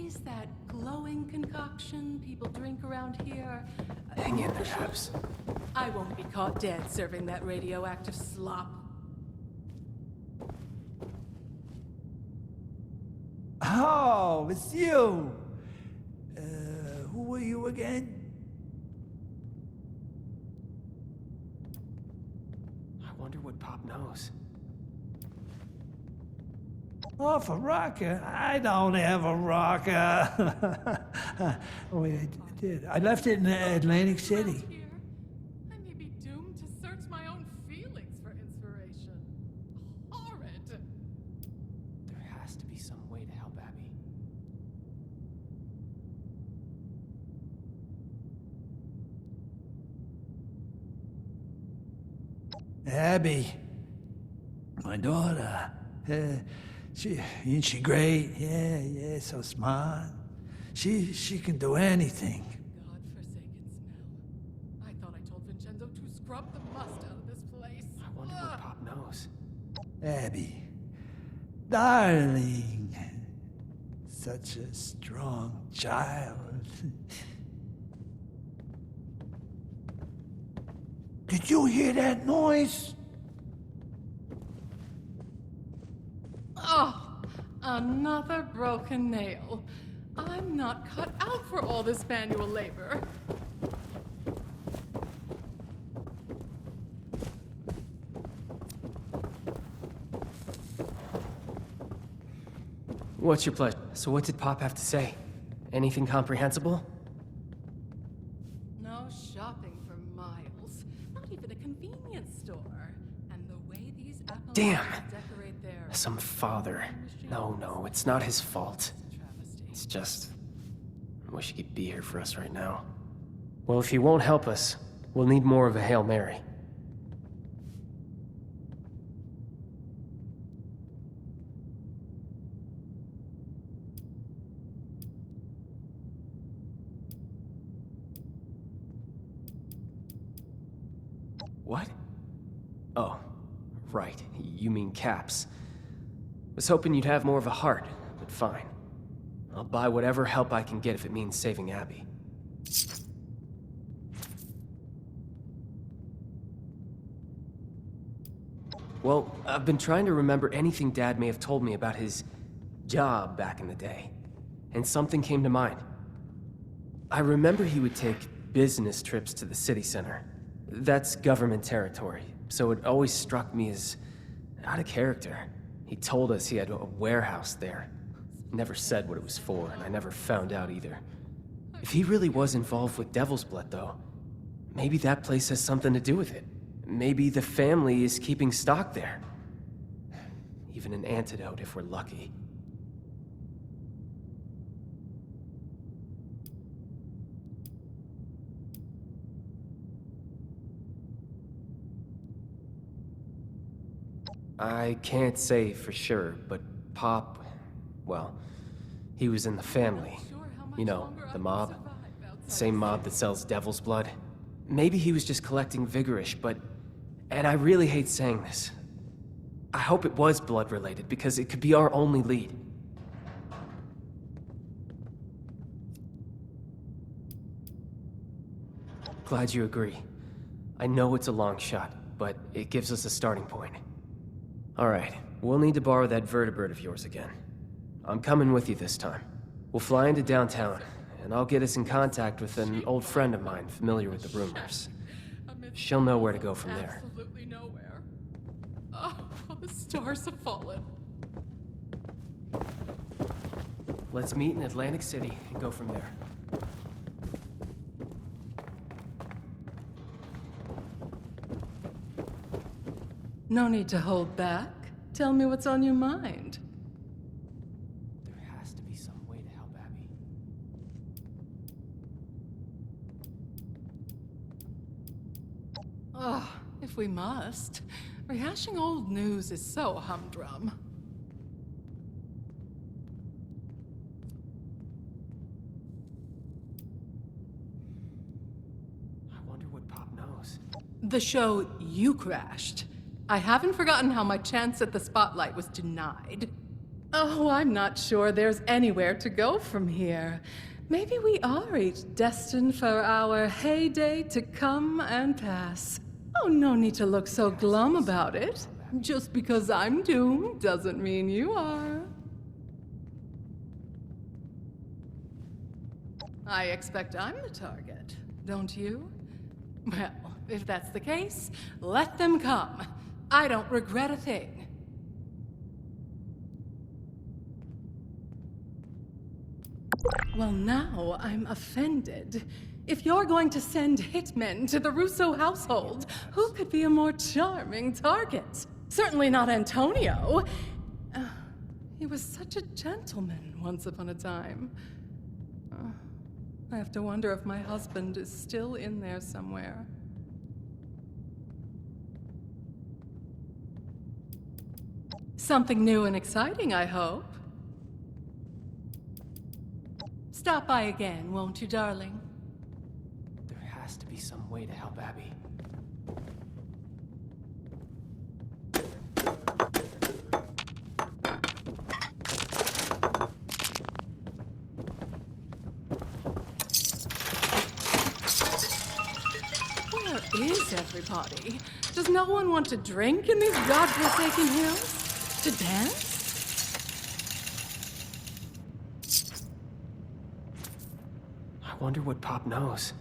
is that glowing concoction people drink around here? Hang in there, Abs. I won't be caught dead serving that radioactive slop. Oh, it's you! Who were you again? I wonder what Pop knows. Oh, for rocker? I don't have a rocker. Oh, wait, I did. I left it in Atlantic City. Here, I may be doomed to search my own feelings for inspiration. Horrid. There has to be some way to help Abby. Abby, my daughter. Ain't she great? Yeah, so smart. She can do anything. God-forsaken smell. I thought I told Vincenzo to scrub the must out of this place. I wonder what Pop knows. Abby, darling, such a strong child. Did you hear that noise? Oh, another broken nail. I'm not cut out for all this manual labor. What's your pleasure? So what did Pop have to say? Anything comprehensible? No shopping for miles. Not even a convenience store. And the way these apples Damn! decorate their... Some father. No, it's not his fault. It's just... I wish he could be here for us right now. Well, if he won't help us, we'll need more of a Hail Mary. What? Oh, right. You mean caps. Was hoping you'd have more of a heart, but fine. I'll buy whatever help I can get if it means saving Abby. Well, I've been trying to remember anything Dad may have told me about his job back in the day, and something came to mind. I remember he would take business trips to the city center. That's government territory, so it always struck me as out of character. He told us he had a warehouse there. Never said what it was for, and I never found out either. If he really was involved with Devil's Blood, though, maybe that place has something to do with it. Maybe the family is keeping stock there. Even an antidote if we're lucky. I can't say for sure, but Pop, well, he was in the family. You know, the mob. The same mob that sells Devil's Blood. Maybe he was just collecting Vigorish, but... And I really hate saying this. I hope it was blood-related, because it could be our only lead. Glad you agree. I know it's a long shot, but it gives us a starting point. Alright, we'll need to borrow that vertebrate of yours again. I'm coming with you this time. We'll fly into downtown, and I'll get us in contact with an old friend of mine familiar with the rumors. She'll know where to go from there. Absolutely nowhere. Oh, the stars have fallen. Let's meet in Atlantic City and go from there. No need to hold back. Tell me what's on your mind. There has to be some way to help Abby. Oh, if we must. Rehashing old news is so humdrum. I wonder what Pop knows. The show you crashed. I haven't forgotten how my chance at the spotlight was denied. Oh, I'm not sure there's anywhere to go from here. Maybe we are each destined for our heyday to come and pass. Oh, no need to look so glum about it. Just because I'm doomed doesn't mean you are. I expect I'm the target, don't you? Well, if that's the case, let them come. I don't regret a thing. Well, now I'm offended. If you're going to send hitmen to the Russo household, who could be a more charming target? Certainly not Antonio. He was such a gentleman once upon a time. I have to wonder if my husband is still in there somewhere. Something new and exciting, I hope. Stop by again, won't you, darling? There has to be some way to help Abby. Where is everybody? Does no one want to drink in these godforsaken hills? To dance? I wonder what Pop knows.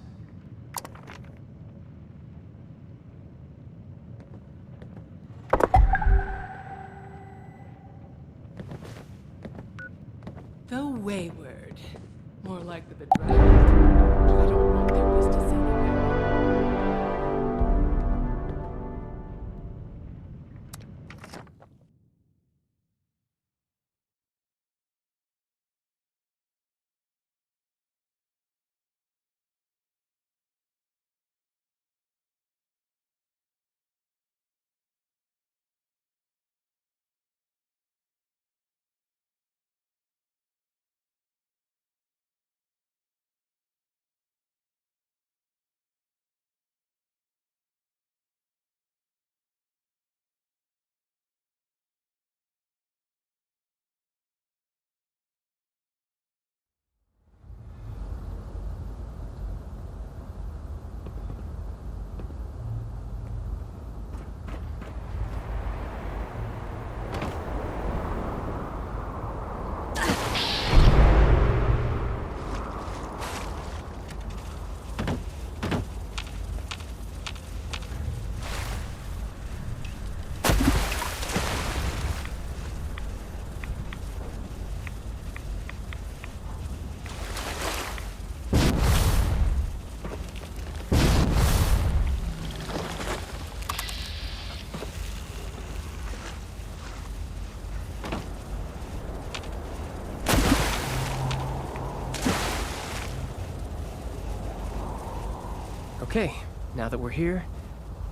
The wayward. More like the bedraggled. I don't want their business anywhere. Okay, now that we're here,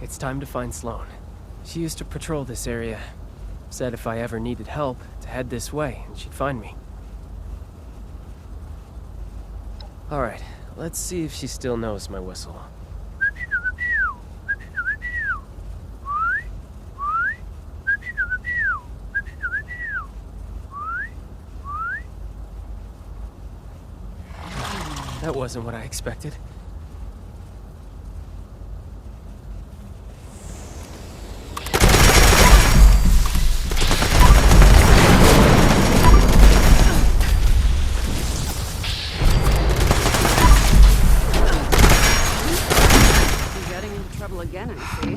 it's time to find Sloane. She used to patrol this area. Said if I ever needed help, to head this way, and she'd find me. Alright, let's see if she still knows my whistle. That wasn't what I expected. Again, I see.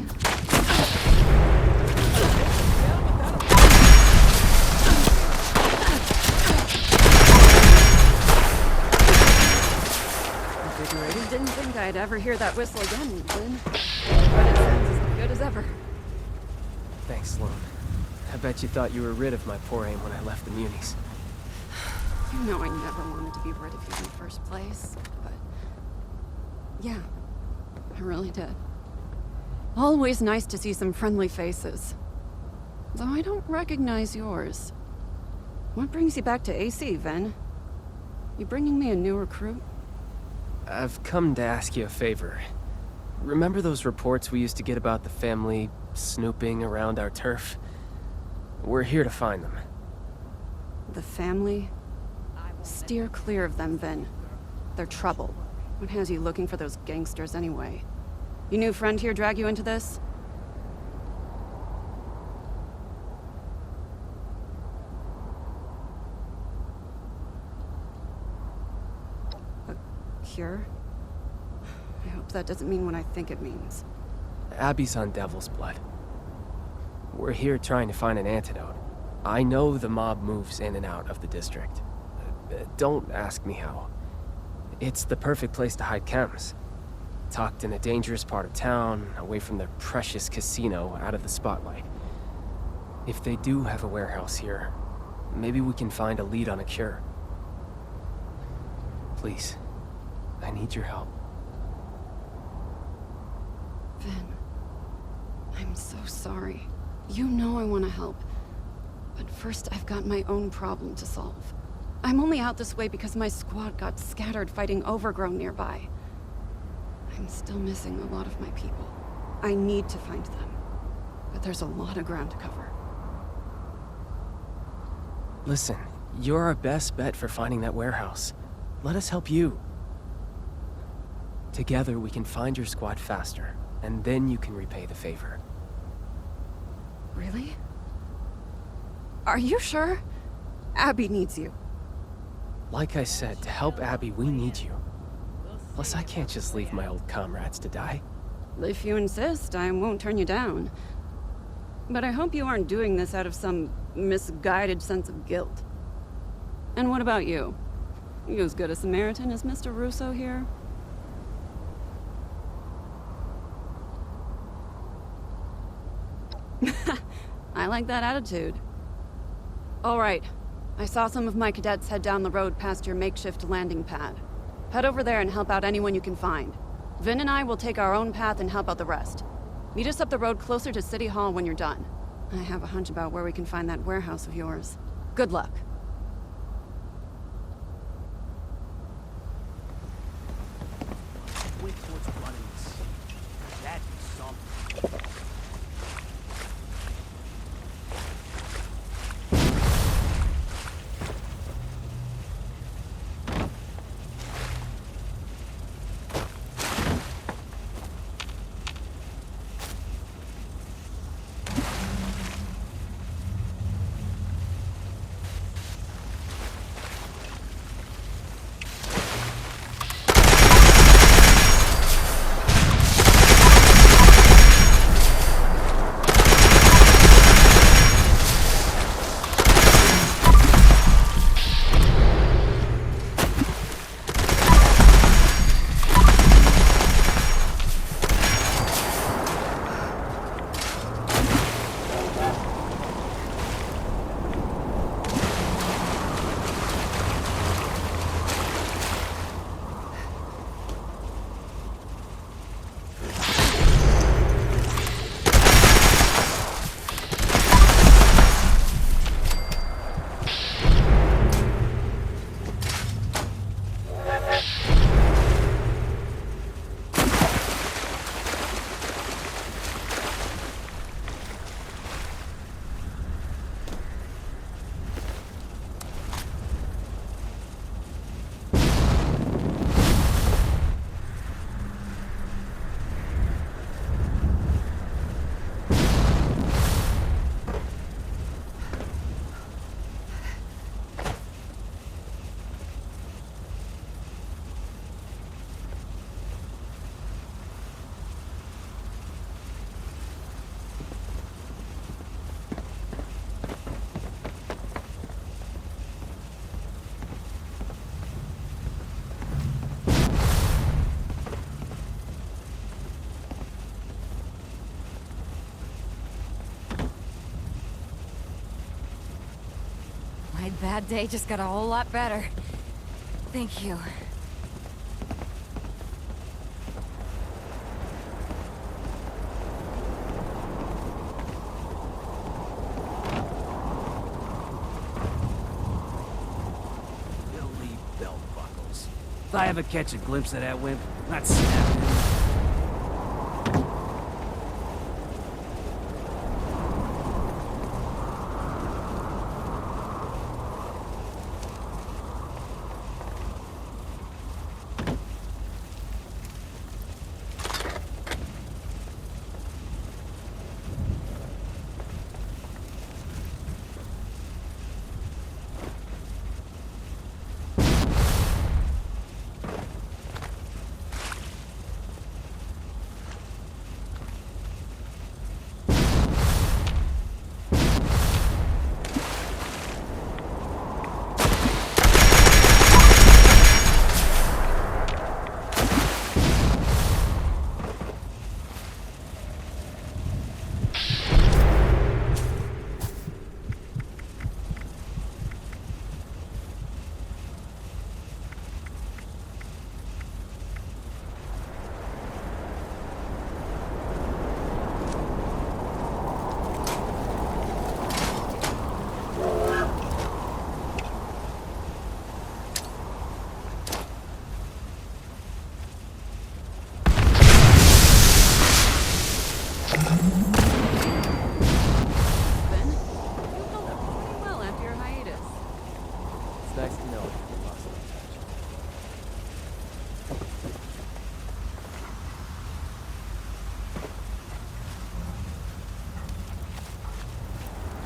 Invigorating. Didn't think I'd ever hear that whistle again, Vin. But it sounds as good as ever. Thanks, Sloane. I bet you thought you were rid of my poor aim when I left the Munis. You know I never wanted to be rid of you in the first place, but... yeah, I really did. Always nice to see some friendly faces. Though I don't recognize yours. What brings you back to AC, Vin? You bringing me a new recruit? I've come to ask you a favor. Remember those reports we used to get about the family snooping around our turf? We're here to find them. The family? Steer clear of them, Vin. They're trouble. What has you looking for those gangsters anyway? Your new friend here drag you into this? A cure? I hope that doesn't mean what I think it means. Abby's on Devil's Blood. We're here trying to find an antidote. I know the mob moves in and out of the district. Don't ask me how. It's the perfect place to hide chems. Tucked in a dangerous part of town, away from their precious casino, out of the spotlight. If they do have a warehouse here, maybe we can find a lead on a cure. Please, I need your help. Vin, I'm so sorry. You know I want to help. But first, I've got my own problem to solve. I'm only out this way because my squad got scattered fighting Overgrown nearby. I'm still missing a lot of my people. I need to find them. But there's a lot of ground to cover. Listen, you're our best bet for finding that warehouse. Let us help you. Together, we can find your squad faster, and then you can repay the favor. Really? Are you sure? Abby needs you. Like I said, to help Abby, we need you. Plus, I can't just leave my old comrades to die. If you insist, I won't turn you down. But I hope you aren't doing this out of some misguided sense of guilt. And what about you? You as good a Samaritan as Mr. Russo here? I like that attitude. All right. I saw some of my cadets head down the road past your makeshift landing pad. Head over there and help out anyone you can find. Vin and I will take our own path and help out the rest. Meet us up the road closer to City Hall when you're done. I have a hunch about where we can find that warehouse of yours. Good luck. Wait towards running this. That'd be something. My bad day just got a whole lot better. Thank you. Billy belt buckles. If I ever catch a glimpse of that wimp, not snapping him.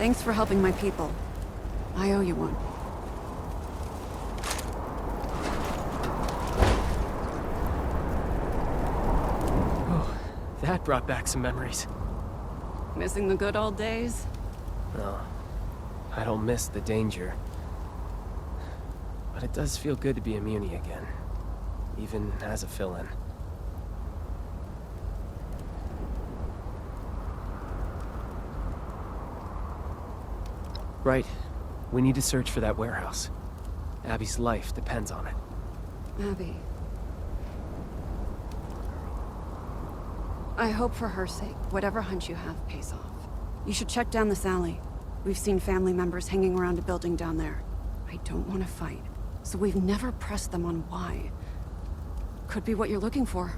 Thanks for helping my people. I owe you one. Oh, that brought back some memories. Missing the good old days? No, I don't miss the danger. But it does feel good to be a Muni again, even as a fill-in. Right. We need to search for that warehouse. Abby's life depends on it. Abby. I hope for her sake, whatever hunch you have pays off. You should check down this alley. We've seen family members hanging around a building down there. I don't want to fight, so we've never pressed them on why. Could be what you're looking for.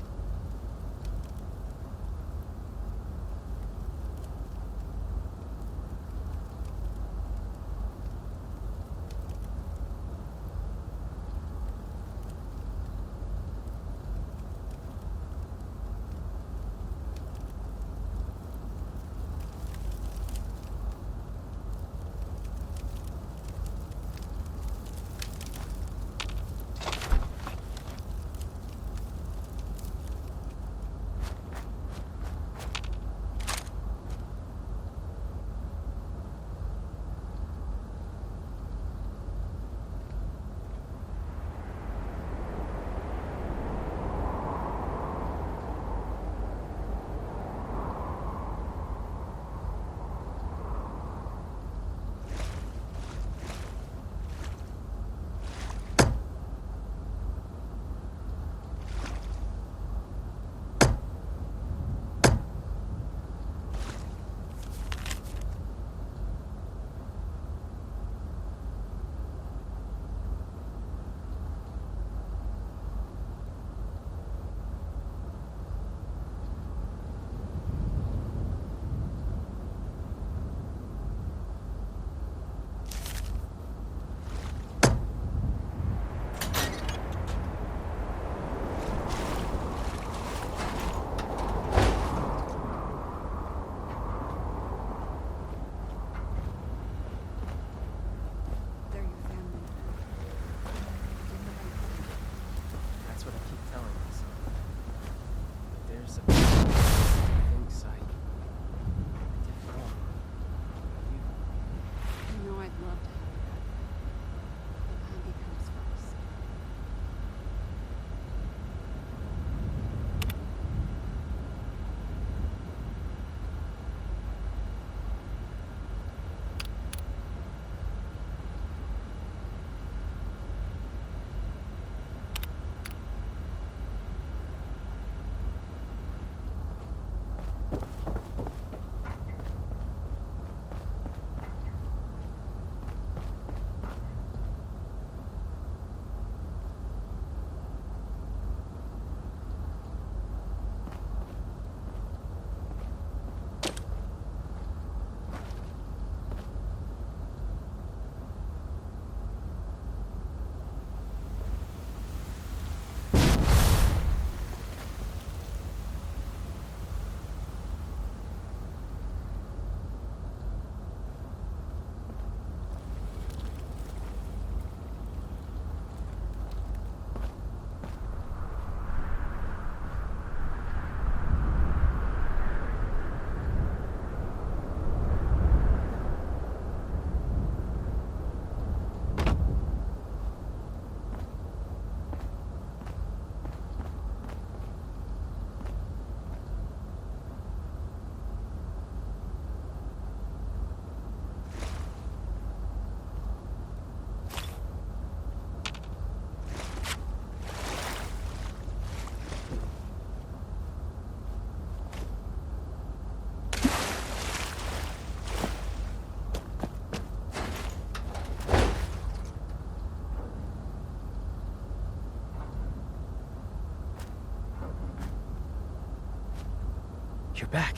You're back.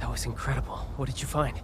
That was incredible. What did you find?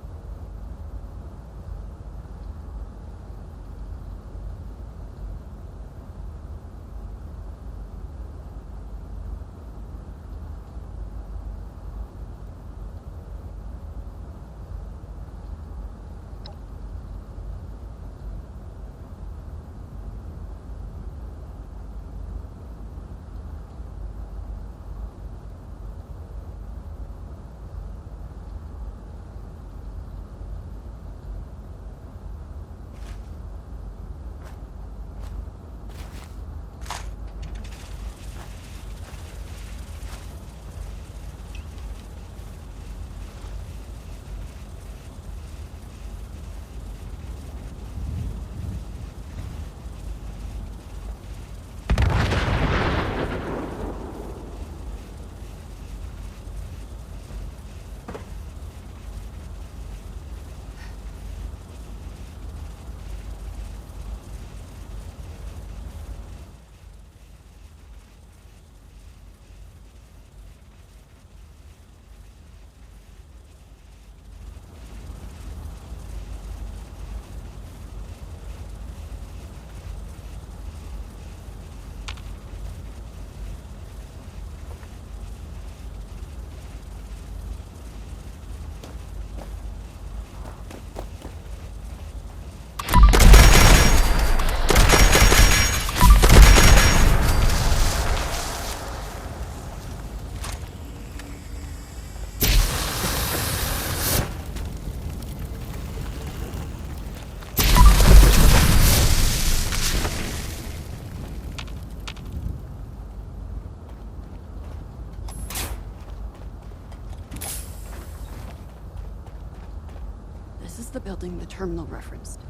building the terminal referenced.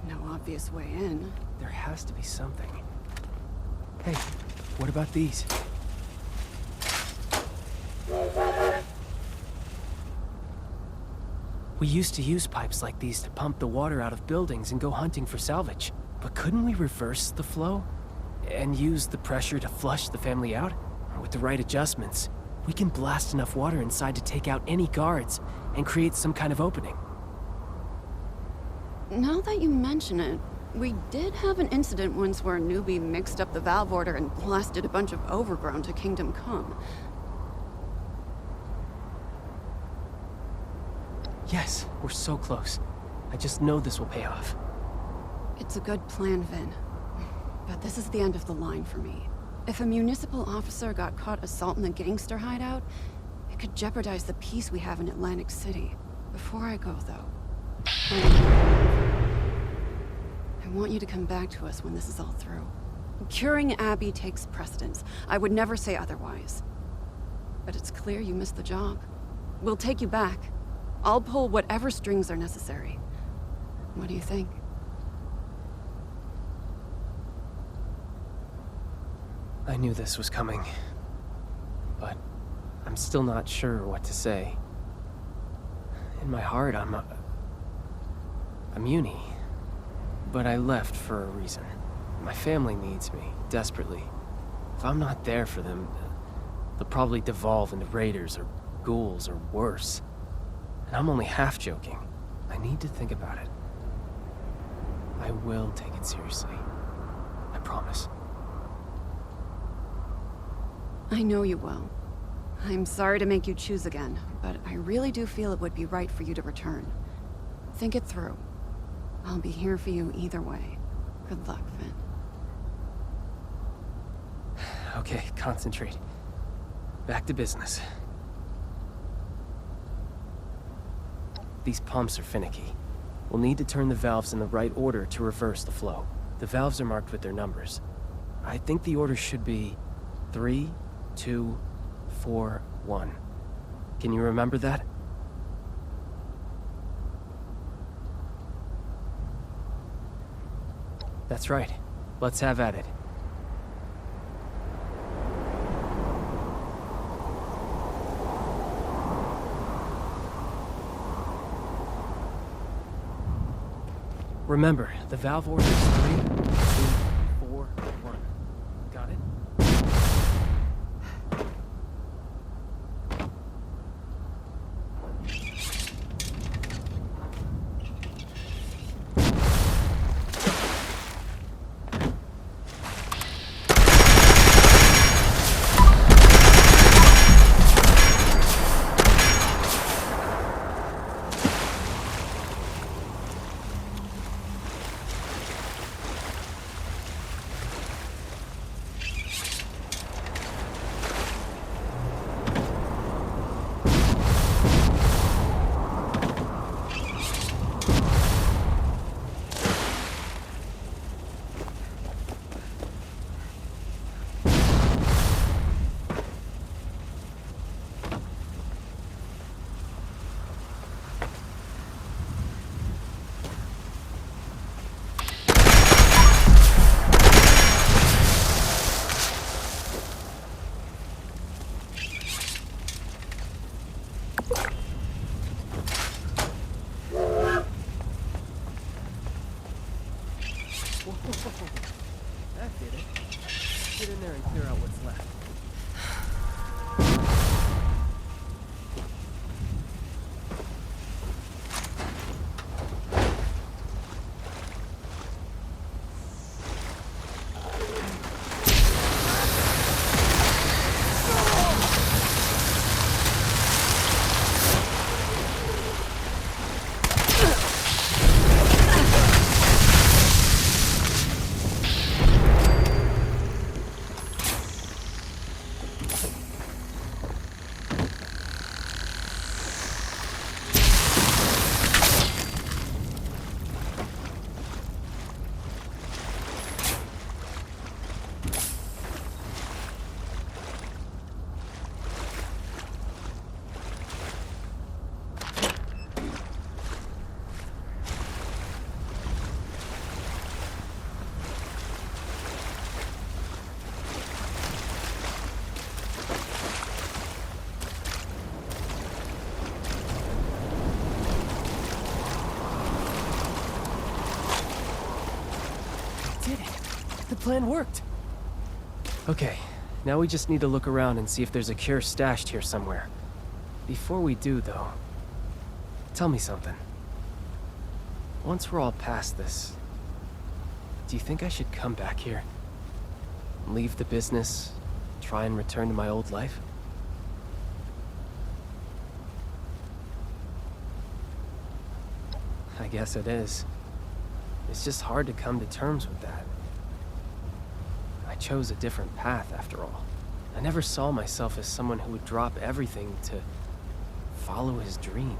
No obvious way in. There has to be something. Hey, what about these? We used to use pipes like these to pump the water out of buildings and go hunting for salvage. But couldn't we reverse the flow? And use the pressure to flush the family out? With the right adjustments, we can blast enough water inside to take out any guards and create some kind of opening. Now that you mention it, we did have an incident once where a newbie mixed up the valve order and blasted a bunch of overgrown to Kingdom Come. Yes, we're so close. I just know this will pay off. It's a good plan, Vin. But this is the end of the line for me. If a municipal officer got caught assaulting a gangster hideout, it could jeopardize the peace we have in Atlantic City. Before I go, though, I want you to come back to us when this is all through. Curing Abby takes precedence. I would never say otherwise. But it's clear you missed the job. We'll take you back. I'll pull whatever strings are necessary. What do you think? I knew this was coming, but I'm still not sure what to say. In my heart, I'm uni, but I left for a reason. My family needs me, desperately. If I'm not there for them, they'll probably devolve into raiders or ghouls or worse. And I'm only half joking. I need to think about it. I will take it seriously. I promise. I know you will. I'm sorry to make you choose again, but I really do feel it would be right for you to return. Think it through. I'll be here for you either way. Good luck, Fend. Okay, concentrate. Back to business. These pumps are finicky. We'll need to turn the valves in the right order to reverse the flow. The valves are marked with their numbers. I think the order should be 3, 2, 4, 1. Can you remember that? That's right. Let's have at it. Remember, the valve order is 3, 2, 4, 1. Got it? That did it. Get in there and clear out what's left. did it. The plan worked. Okay, now we just need to look around and see if there's a cure stashed here somewhere. Before we do, though, tell me something. Once we're all past this, do you think I should come back here? Leave the business, try and return to my old life? I guess it is. It's just hard to come to terms with that. I chose a different path, after all. I never saw myself as someone who would drop everything to follow his dream.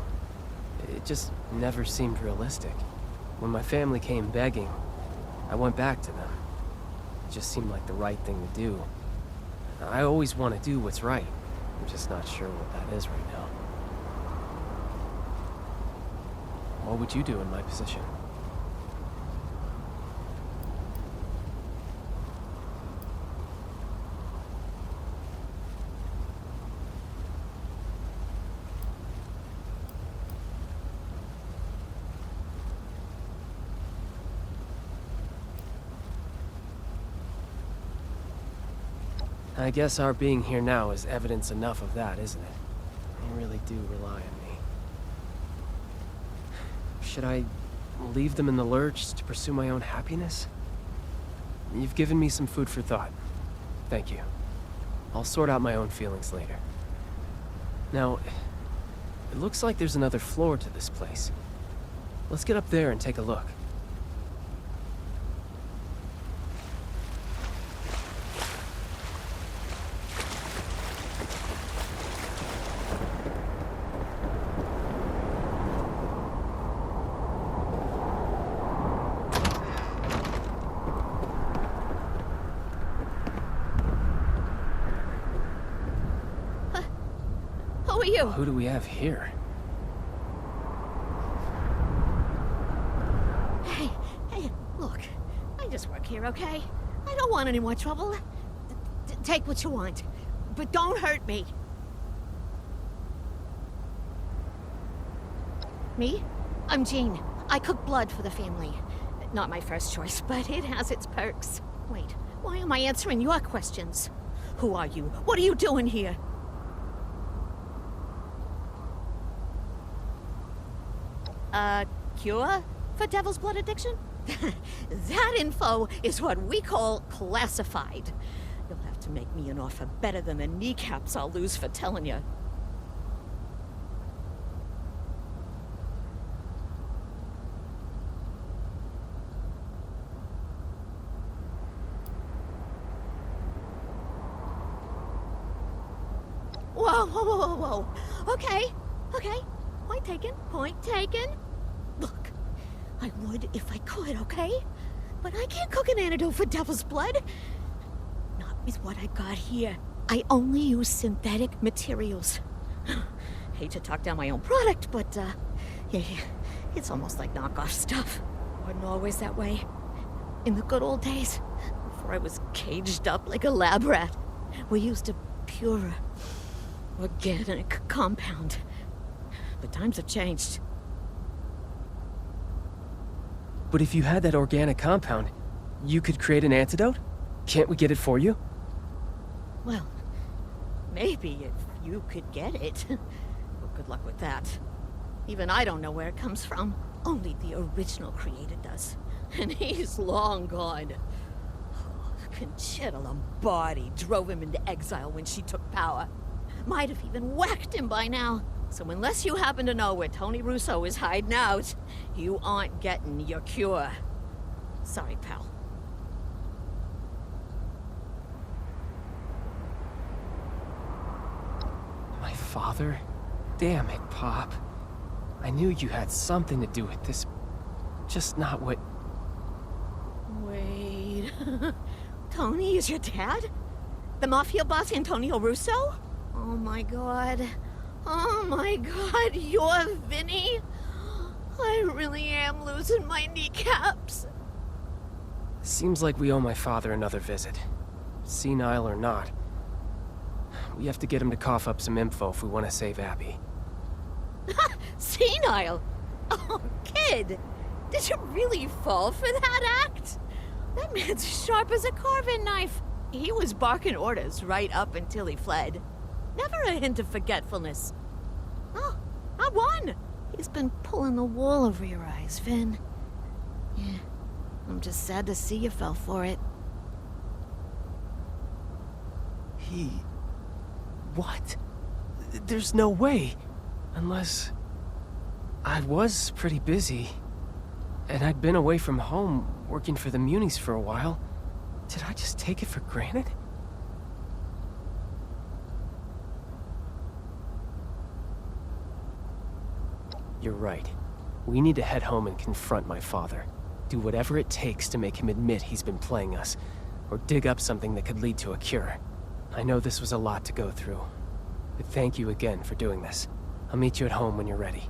It just never seemed realistic. When my family came begging, I went back to them. It just seemed like the right thing to do. I always want to do what's right. I'm just not sure what that is right now. What would you do in my position? I guess our being here now is evidence enough of that, isn't it? They really do rely on me. Should I leave them in the lurch to pursue my own happiness? You've given me some food for thought. Thank you. I'll sort out my own feelings later. Now, it looks like there's another floor to this place. Let's get up there and take a look. Who do we have here? Hey, look. I just work here, okay? I don't want any more trouble. Take what you want, but don't hurt me. Me? I'm Jean. I cook blood for the family. Not my first choice, but it has its perks. Wait, why am I answering your questions? Who are you? What are you doing here? Cure for devil's blood addiction? That info is what we call classified. You'll have to make me an offer better than the kneecaps I'll lose for telling you. Whoa. Okay. Point taken. Look, I would if I could, okay? But I can't cook an antidote for devil's blood. Not with what I got here. I only use synthetic materials. Hate to talk down my own product, but, yeah, it's almost like knockoff stuff. Wasn't always that way. In the good old days, before I was caged up like a lab rat, we used a pure, organic compound. But times have changed. But if you had that organic compound, you could create an antidote? Can't we get it for you? Well, maybe if you could get it. Well, good luck with that. Even I don't know where it comes from. Only the original creator does. And he's long gone. Conchita Lombardi drove him into exile when she took power. Might have even whacked him by now. So unless you happen to know where Tony Russo is hiding out, you aren't getting your cure. Sorry, pal. My father? Damn it, Pop. I knew you had something to do with this. Just not what... Wait... Tony is your dad? The mafia boss Antonio Russo? Oh my god. Oh my god, you're Vinny? I really am losing my kneecaps. Seems like we owe my father another visit. Senile or not. We have to get him to cough up some info if we want to save Abby. Senile? Oh, kid! Did you really fall for that act? That man's sharp as a carving knife. He was barking orders right up until he fled. Never a hint of forgetfulness. Oh, I won! He's been pulling the wool over your eyes, Finn. Yeah, I'm just sad to see you fell for it. What? There's no way. Unless... I was pretty busy. And I'd been away from home, working for the Munis for a while. Did I just take it for granted? You're right. We need to head home and confront my father. Do whatever it takes to make him admit he's been playing us, or dig up something that could lead to a cure. I know this was a lot to go through, but thank you again for doing this. I'll meet you at home when you're ready.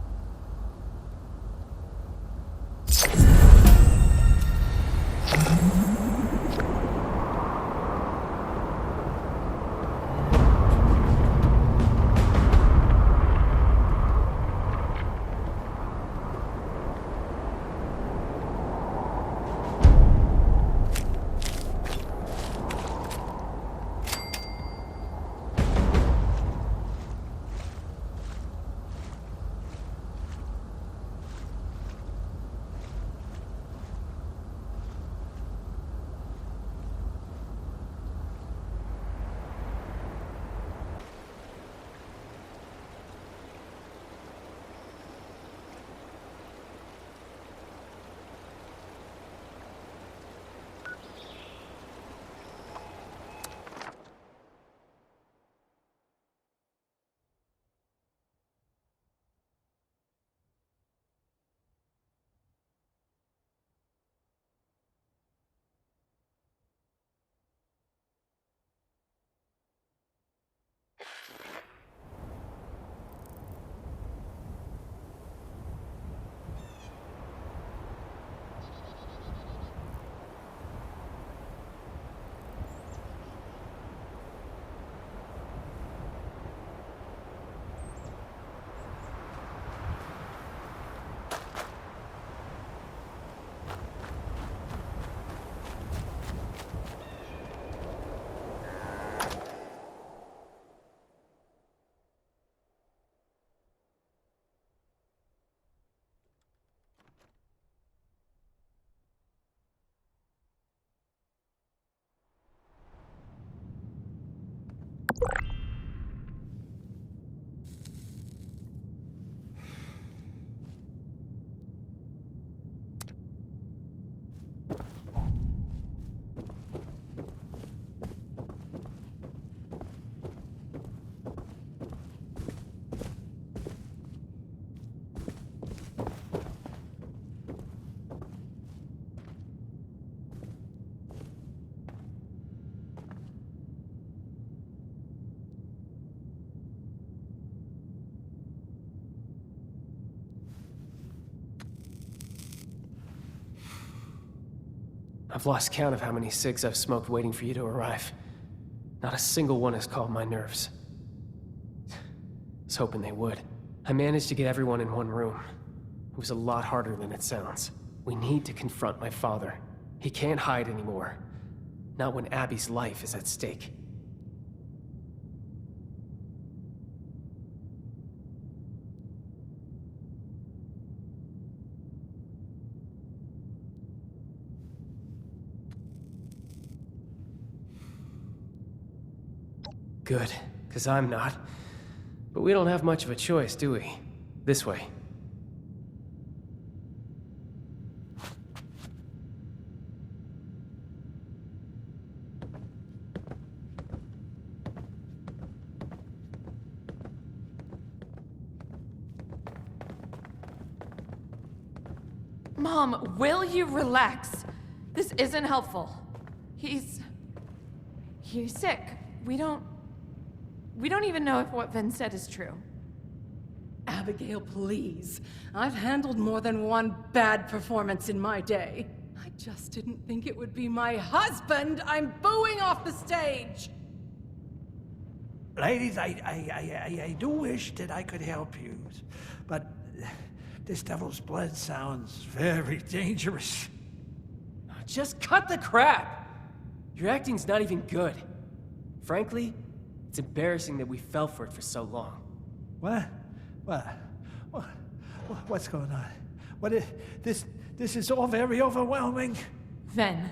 I've lost count of how many cigs I've smoked waiting for you to arrive. Not a single one has calmed my nerves. I was hoping they would. I managed to get everyone in one room. It was a lot harder than it sounds. We need to confront my father. He can't hide anymore. Not when Abby's life is at stake. Good, because I'm not. But we don't have much of a choice, do we? This way. Mom, will you relax? This isn't helpful. He's sick. We don't even know if what Vin said is true. Abigail, please. I've handled more than one bad performance in my day. I just didn't think it would be my husband I'm booing off the stage! Ladies, I do wish that I could help you, but this devil's blood sounds very dangerous. Oh, Just cut the crap! Your acting's not even good. Frankly, it's embarrassing that we fell for it for so long. What? What's going on? This is all very overwhelming. Ven,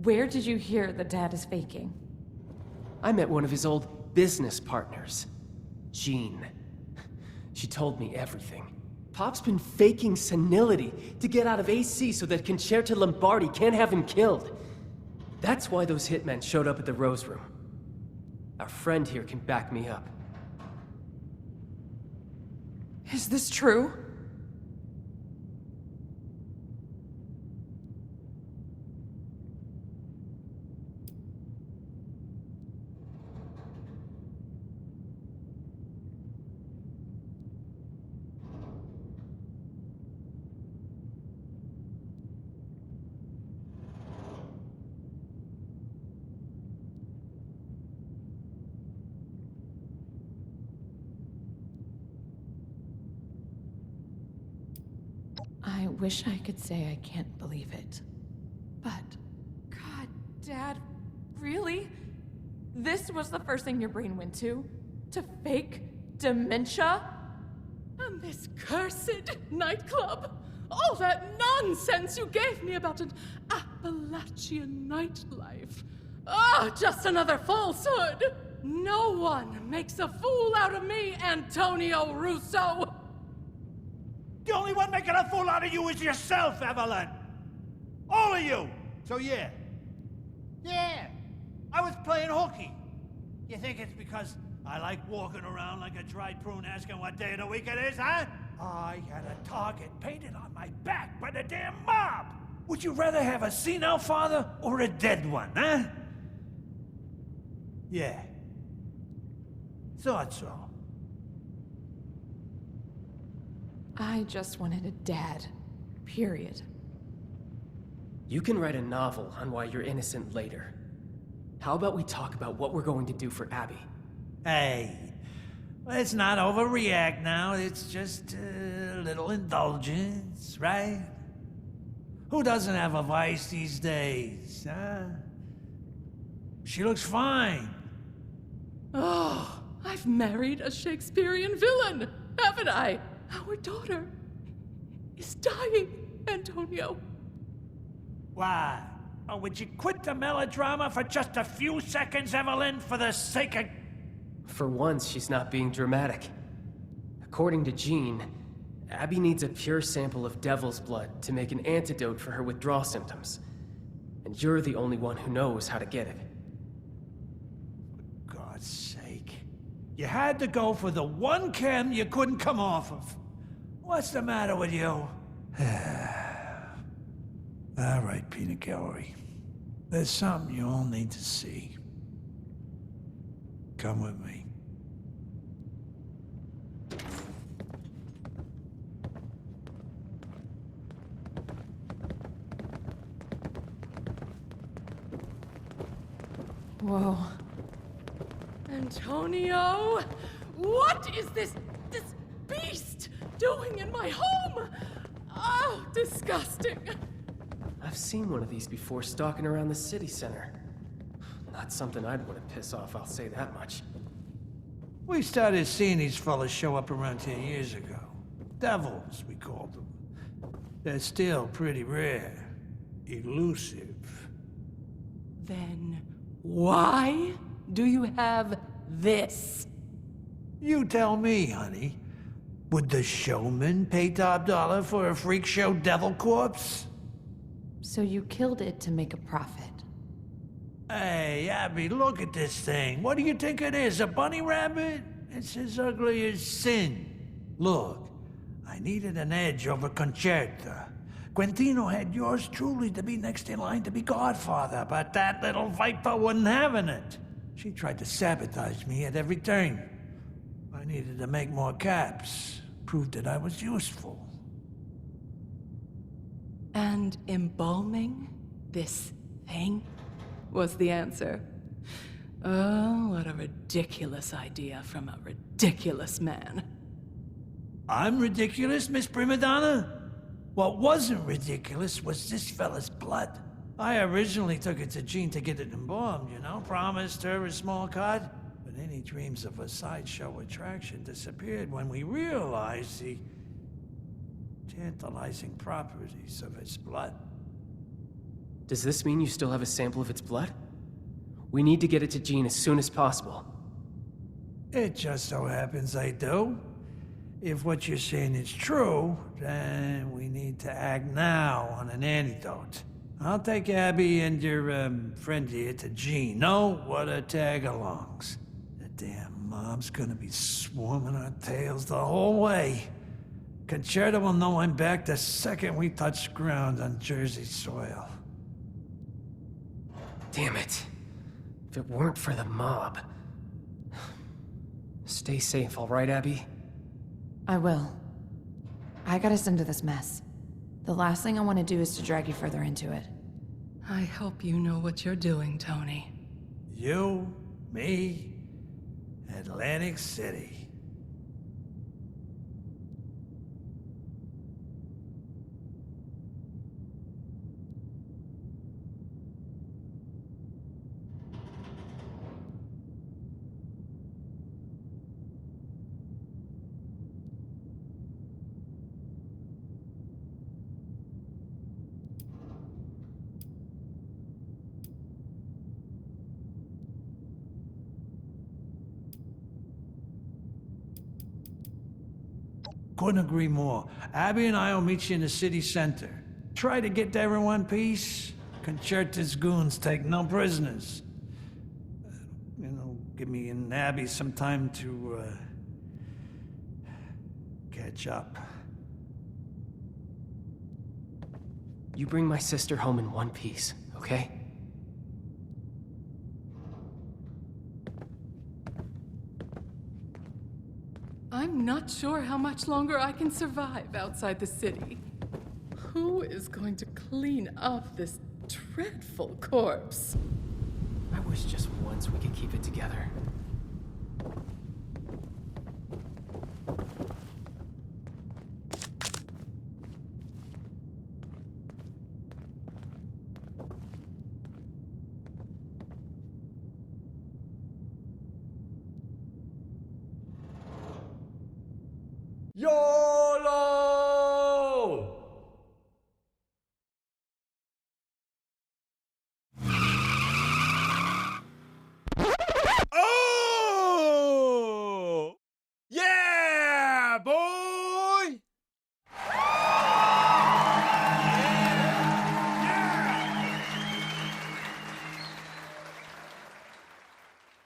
where did you hear that Dad is faking? I met one of his old business partners, Jean. She told me everything. Pop's been faking senility to get out of AC so that Concerta Lombardi can't have him killed. That's why those hitmen showed up at the Rose Room. Our friend here can back me up. Is this true? I wish I could say I can't believe it. But, God, Dad, really? This was the first thing your brain went to? To fake dementia? And this cursed nightclub? All that nonsense you gave me about an Appalachian nightlife. Just another falsehood! No one makes a fool out of me, Antonio Russo! The only one making a fool out of you is yourself, Evelyn! All of you! So yeah, I was playing hooky. You think it's because I like walking around like a dried prune asking what day of the week it is, huh? I had a target painted on my back by the damn mob! Would you rather have a senile father or a dead one, huh? Yeah. Thought so. I just wanted a dad. Period. You can write a novel on why you're innocent later. How about we talk about what we're going to do for Abby? Hey, let's not overreact now. It's just a little indulgence, right? Who doesn't have a vice these days, huh? She looks fine. Oh, I've married a Shakespearean villain, haven't I? Our daughter is dying, Antonio. Why? Oh, would you quit the melodrama for just a few seconds, Evelyn, for the sake of... For once, she's not being dramatic. According to Jean, Abby needs a pure sample of devil's blood to make an antidote for her withdrawal symptoms. And you're the only one who knows how to get it. For God's sake. You had to go for the one chem you couldn't come off of. What's the matter with you? All right, Peanut Gallery. There's something you all need to see. Come with me. Whoa. Antonio, what is this beast doing in my home? Oh, disgusting. I've seen one of these before stalking around the city center. Not something I'd want to piss off, I'll say that much. We started seeing these fellas show up around 10 years ago. Devils, we called them. They're still pretty rare. Elusive. Then why do you have this? You tell me, honey. Would the showman pay top dollar for a freak show devil corpse? So you killed it to make a profit. Hey, Abby, look at this thing. What do you think it is, a bunny rabbit? It's as ugly as sin. Look, I needed an edge over Concerta. Quintino had yours truly to be next in line to be godfather, but that little viper wasn't having it. She tried to sabotage me at every turn. I needed to make more caps, prove that I was useful. And embalming this thing was the answer. Oh, what a ridiculous idea from a ridiculous man. I'm ridiculous, Miss Primadonna? What wasn't ridiculous was this fella's blood. I originally took it to Jean to get it embalmed, you know? Promised her a small cut. But any dreams of a sideshow attraction disappeared when we realized the tantalizing properties of its blood. Does this mean you still have a sample of its blood? We need to get it to Jean as soon as possible. It just so happens I do. If what you're saying is true, then we need to act now on an antidote. I'll take Abby and your friend here to Jean. No, what a tag-alongs. The damn mob's gonna be swarming our tails the whole way. Concerta will know I'm back the second we touch ground on Jersey soil. Damn it. If it weren't for the mob. Stay safe, all right, Abby? I will. I got us into this mess. The last thing I want to do is to drag you further into it. I hope you know what you're doing, Tony. You, me, Atlantic City. Couldn't agree more. Abby and I will meet you in the city center. Try to get there in one piece. Concerta's goons take no prisoners. Give me and Abby some time to, catch up. You bring my sister home in one piece, okay? I'm not sure how much longer I can survive outside the city. Who is going to clean up this dreadful corpse? I wish just once we could keep it together.